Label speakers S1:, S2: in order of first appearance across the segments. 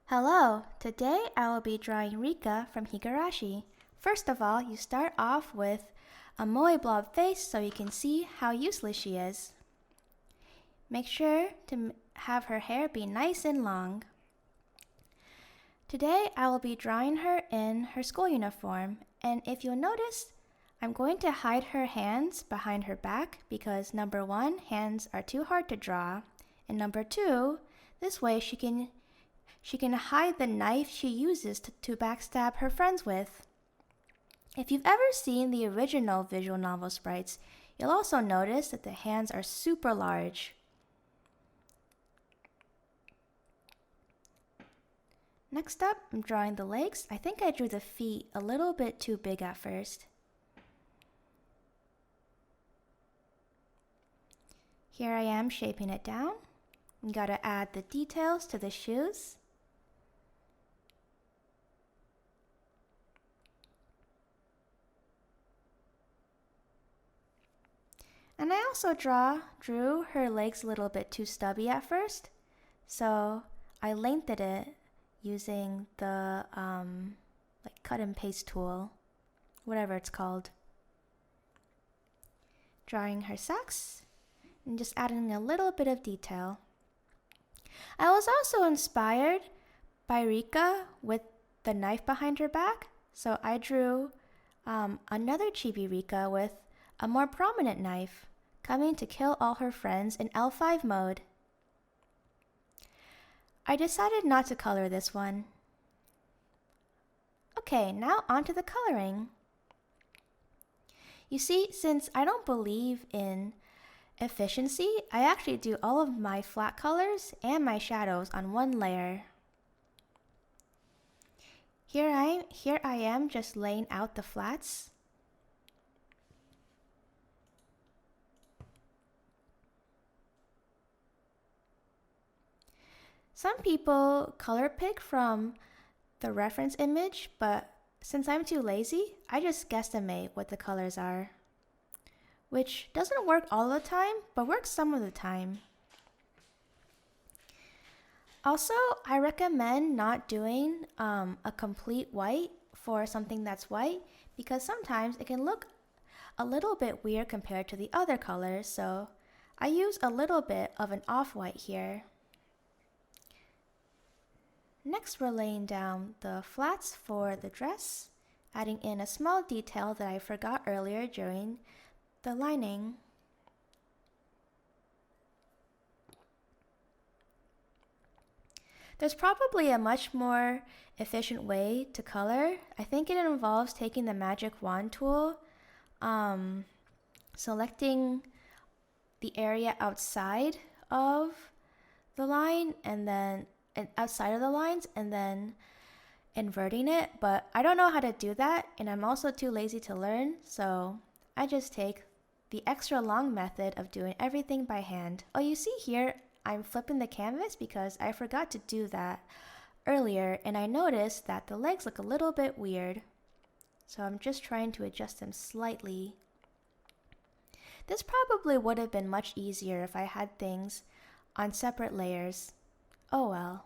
S1: Hello, today I will be drawing Rika from Higurashi. First of all, you start off with a moe blob face so you can see how useless she is. Make sure to have her hair be nice and long. Today I will be drawing her in her school uniform, and if you'll notice, I'm going to hide her hands behind her back because number one, hands are too hard to draw, and number two, this way she can hide the knife she uses to backstab her friends with. If you've ever seen the original visual novel sprites, you'll also notice that the hands are super large. Next up, I'm drawing the legs. I think I drew the feet a little bit too big at first. Here I am shaping it down. You gotta add the details to the shoes. And I also drew her legs a little bit too stubby at first, so I lengthened it using the like cut and paste tool, whatever it's called. Drawing her socks and just adding a little bit of detail. I was also inspired by Rika with the knife behind her back, so I drew another chibi Rika with a more prominent knife, coming to kill all her friends in L5 mode. I decided not to color this one. Okay, now onto the coloring. You see, since I don't believe in efficiency, I actually do all of my flat colors and my shadows on one layer. Here I am just laying out the flats. Some people color pick from the reference image, but since I'm too lazy, I just guesstimate what the colors are. Which doesn't work all the time, but works some of the time. Also, I recommend not doing a complete white for something that's white because sometimes it can look a little bit weird compared to the other colors, so I use a little bit of an off-white here. Next, we're laying down the flats for the dress, adding in a small detail that I forgot earlier during the lining. There's probably a much more efficient way to color. I think it involves taking the magic wand tool, selecting the area outside of the line and outside of the lines and then inverting it, but I don't know how to do that and I'm also too lazy to learn, so I just take the extra long method of doing everything by hand. Oh, you see here, I'm flipping the canvas because I forgot to do that earlier and I noticed that the legs look a little bit weird. So I'm just trying to adjust them slightly. This probably would have been much easier if I had things on separate layers. Oh well.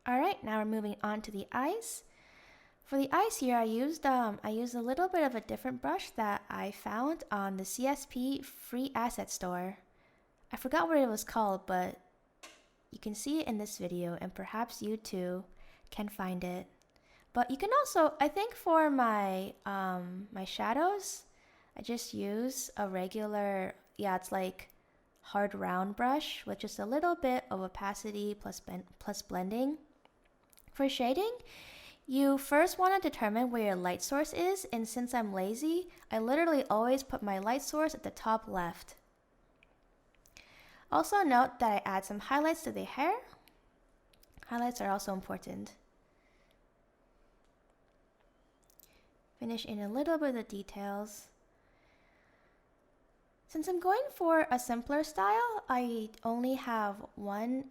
S1: Alright, now we're moving on to the eyes. For the eyes here, I used a little bit of a different brush that I found on the CSP free asset store. I forgot what it was called, but you can see it in this video and perhaps you too can find it. But you can also, I think for my my shadows, I just use a regular, it's like hard round brush with just a little bit of opacity plus blending. For shading, you first want to determine where your light source is, and since I'm lazy, I literally always put my light source at the top left. Also note that I add some highlights to the hair. Highlights are also important. Finish in a little bit of the details. Since I'm going for a simpler style, I only have one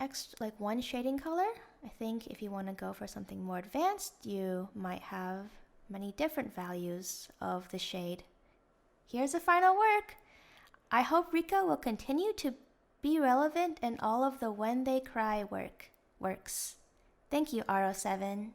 S1: shading color. I think if you want to go for something more advanced, you might have many different values of the shade. Here's the final work. I hope Rika will continue to be relevant in all of the When They Cry works. Thank you, RO7.